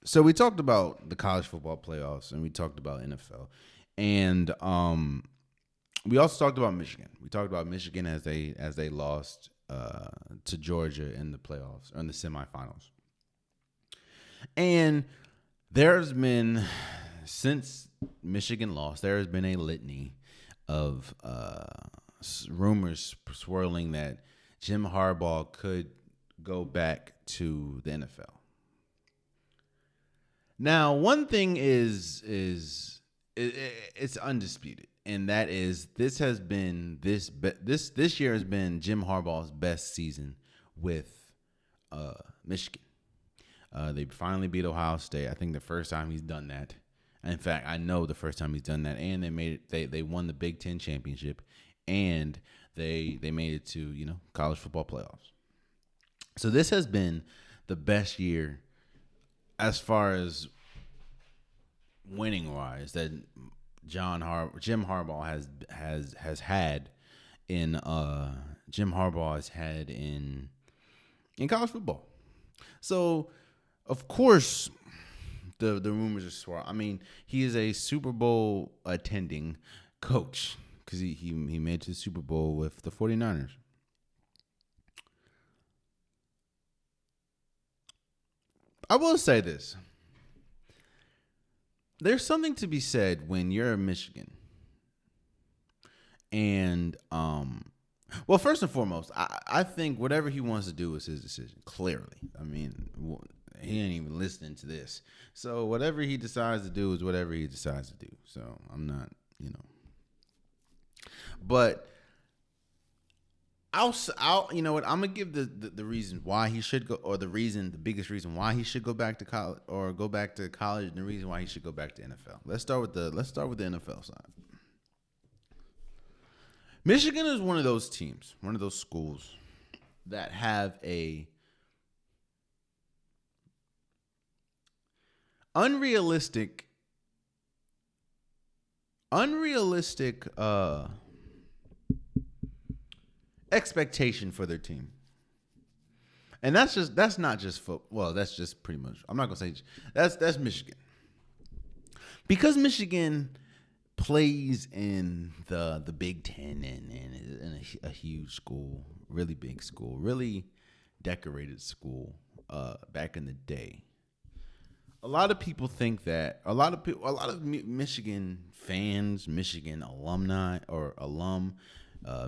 So we talked about the college football playoffs and we talked about NFL. And we also talked about Michigan. We talked about Michigan as they lost to Georgia in the playoffs or in the semifinals. And there's been, since Michigan lost, there has been a litany of rumors swirling that Jim Harbaugh could go back to the NFL. Now, one thing is it's undisputed, and that is this year has been Jim Harbaugh's best season with Michigan. They finally beat Ohio State. I think the first time he's done that. In fact, I know the first time he's done that, and they made it. They won the Big Ten championship, and they made it to college football playoffs. So this has been the best year as far as winning wise that Jim Harbaugh has had in Jim Harbaugh has had in college football. So of course the rumors are swirl. I mean, he is a Super Bowl attending coach because he made it to the Super Bowl with the 49ers. I will say this. There's something to be said when you're in Michigan. And, well, first and foremost, I think whatever he wants to do is his decision, clearly. I mean, he ain't even listening to this. So whatever he decides to do is whatever he decides to do. So I'm not, But I'll you know what, I'm gonna give the reason why he should go, or the biggest reason why he should go back to college, and the reason why he should go back to NFL. Let's start with the NFL side. Michigan is one of those teams, one of those schools that have a unrealistic expectation for their team. And that's not just football. Well, that's just pretty much. I'm not gonna say that's Michigan, because Michigan plays in the Big Ten and in a huge school, really big school, really decorated school. Back in the day, a lot of people think that a lot of Michigan fans, Michigan alumni or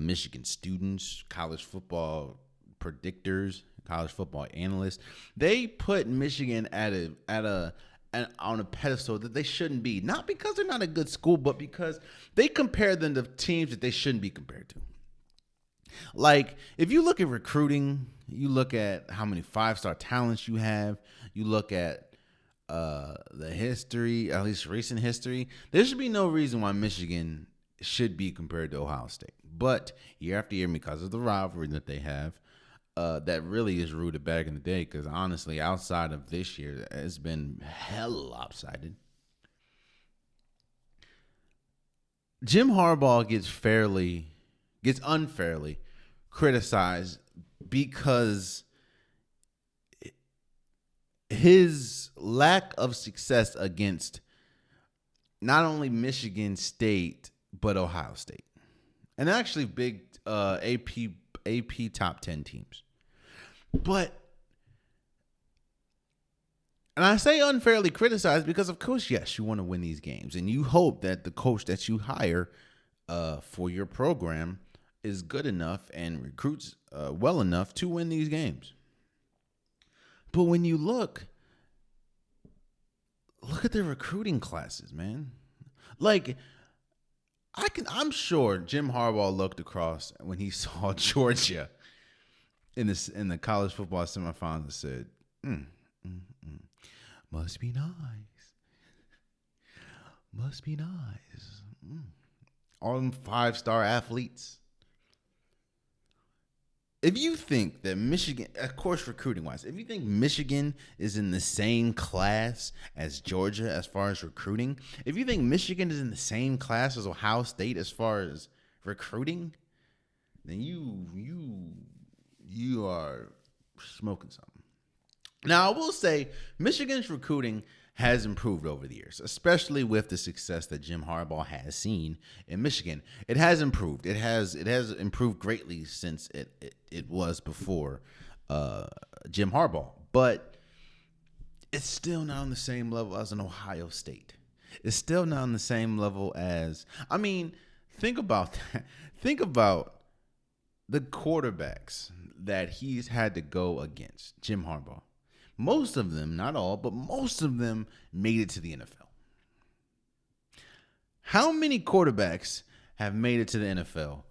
Michigan students, college football predictors, college football analysts, they put Michigan on a pedestal that they shouldn't be. Not because they're not a good school, but because they compare them to teams that they shouldn't be compared to. Like, if you look at recruiting, you look at how many 5-star talents you have, you look at the history, at least recent history, there should be no reason why Michigan should be compared to Ohio State. But year after year, because of the rivalry that they have, that really is rooted back in the day. Because honestly, outside of this year, it's been hella lopsided. Jim Harbaugh gets unfairly criticized because his lack of success against not only Michigan State but Ohio State, and actually big AP top 10 teams. And I say unfairly criticized because, of course, yes, you want to win these games, and you hope that the coach that you hire for your program is good enough and recruits well enough to win these games. But when you look at their recruiting classes, man. Like, I'm sure Jim Harbaugh looked across when he saw Georgia in the college football semifinals and said, must be nice. Must be nice. All them 5-star athletes. If you think that Michigan, of course, recruiting-wise, if you think Michigan is in the same class as Georgia as far as recruiting, if you think Michigan is in the same class as Ohio State as far as recruiting, then you are smoking something. Now, I will say Michigan's recruiting has improved over the years, especially with the success that Jim Harbaugh has seen in Michigan. It has improved. It has improved greatly since it was before Jim Harbaugh, but it's still not on the same level as an Ohio State. It's still not on the same level as, I mean, think about that. Think about the quarterbacks that he's had to go against, Jim Harbaugh. Most of them, not all, but most of them made it to the NFL. How many quarterbacks have made it to the NFL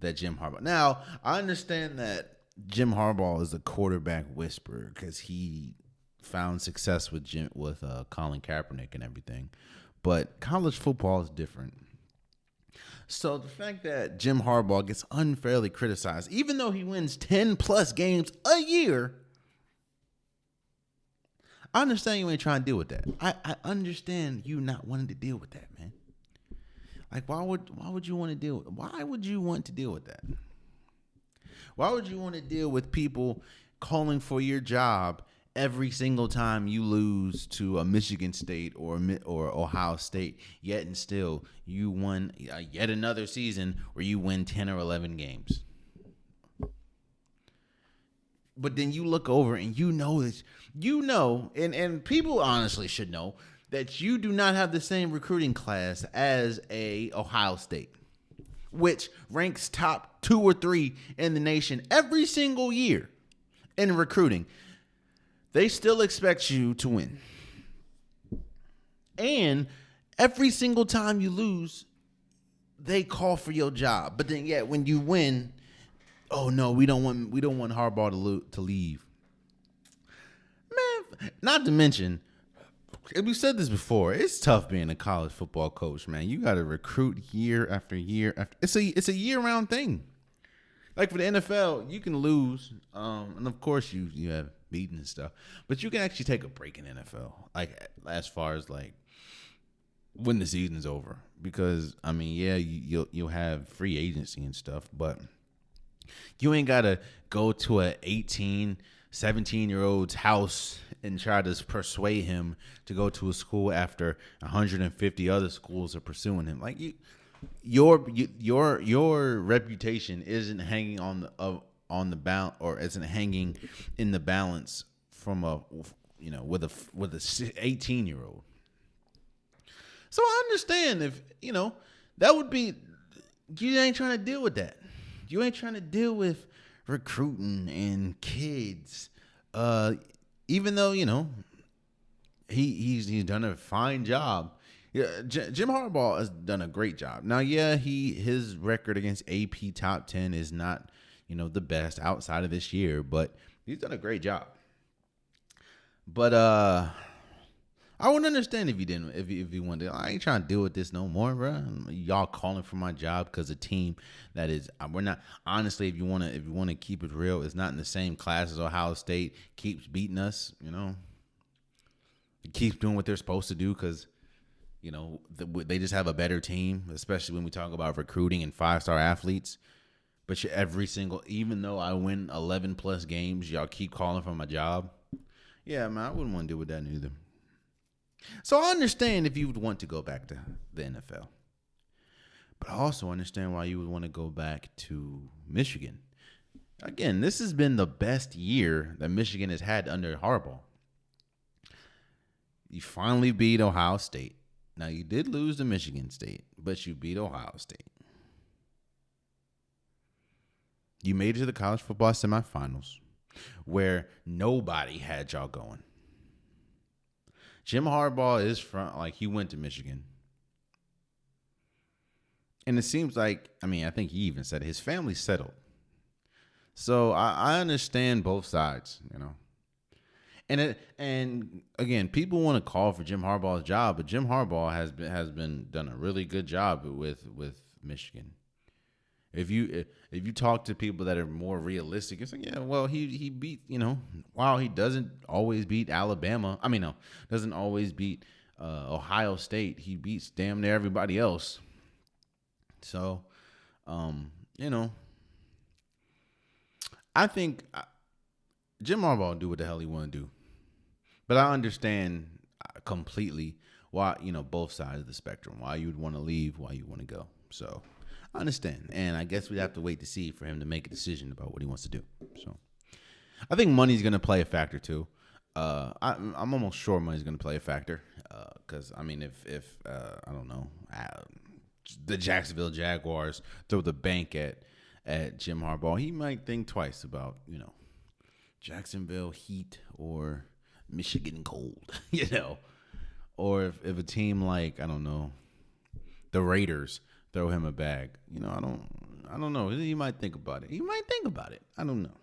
that Jim Harbaugh? Now, I understand that Jim Harbaugh is a quarterback whisperer because he found success with Colin Kaepernick and everything, but college football is different. So the fact that Jim Harbaugh gets unfairly criticized, even though he wins 10 plus games a year, I understand you ain't trying to deal with that. I understand you not wanting to deal with that, man. Like, why would you want to deal with? Why would you want to deal with that? Why would you want to deal with people calling for your job every single time you lose to a Michigan State or Ohio State? Yet and still, you won yet another season where you win 10 or 11 games. But then you look over and and people honestly should know that you do not have the same recruiting class as a Ohio State, which ranks top 2 or 3 in the nation every single year in recruiting. They still expect you to win. And every single time you lose, they call for your job. But then yet when you win, oh no, we don't want Harbaugh to leave. Man, not to mention, we said this before, it's tough being a college football coach, man. You got to recruit year after year after. It's a year-round thing. Like for the NFL, you can lose, and of course you have beaten and stuff, but you can actually take a break in NFL, like as far as like when the season's over, because I mean, yeah, you'll have free agency and stuff, but you ain't gotta go to a 18, 17-year-old's house and try to persuade him to go to a school after 150 other schools are pursuing him. Like your reputation isn't hanging on the balance, or isn't hanging in the balance from with a 18-year-old. So I understand if that would be, you ain't trying to deal with that. You ain't trying to deal with recruiting and kids. Even though he's done a fine job. Yeah, Jim Harbaugh has done a great job. Now, yeah, his record against AP top 10 is not the best outside of this year, but he's done a great job. But I wouldn't understand if you wanted to. I ain't trying to deal with this no more, bro. Y'all calling for my job because a team that is, we're not, honestly, if you want to keep it real, it's not in the same class as Ohio State, keeps beating us, it keeps doing what they're supposed to do because they just have a better team, especially when we talk about recruiting and 5-star athletes. But even though I win 11 plus games, y'all keep calling for my job. Yeah, man, I wouldn't want to deal with that either. So I understand if you would want to go back to the NFL. But I also understand why you would want to go back to Michigan. Again, this has been the best year that Michigan has had under Harbaugh. You finally beat Ohio State. Now, you did lose to Michigan State, but you beat Ohio State. You made it to the college football semifinals where nobody had y'all going. Jim Harbaugh is he went to Michigan. And it seems like, I think he even said his family's settled. So I understand both sides, And again, people want to call for Jim Harbaugh's job, but Jim Harbaugh has been done a really good job with Michigan. If you talk to people that are more realistic, it's like, yeah, well, he beat, while he doesn't always beat Alabama, doesn't always beat Ohio State, he beats damn near everybody else. So, I think Jim Harbaugh will do what the hell he want to do. But I understand completely why, both sides of the spectrum, why you would want to leave, why you want to go. So I understand. And I guess we'd have to wait to see for him to make a decision about what he wants to do. So I think money's going to play a factor too. I'm almost sure money's going to play a factor. Because, if I don't know, the Jacksonville Jaguars throw the bank at Jim Harbaugh, he might think twice about, Jacksonville Heat or Michigan Cold, or if a team like, I don't know, the Raiders throw him a bag, I don't know. He might think about it. I don't know.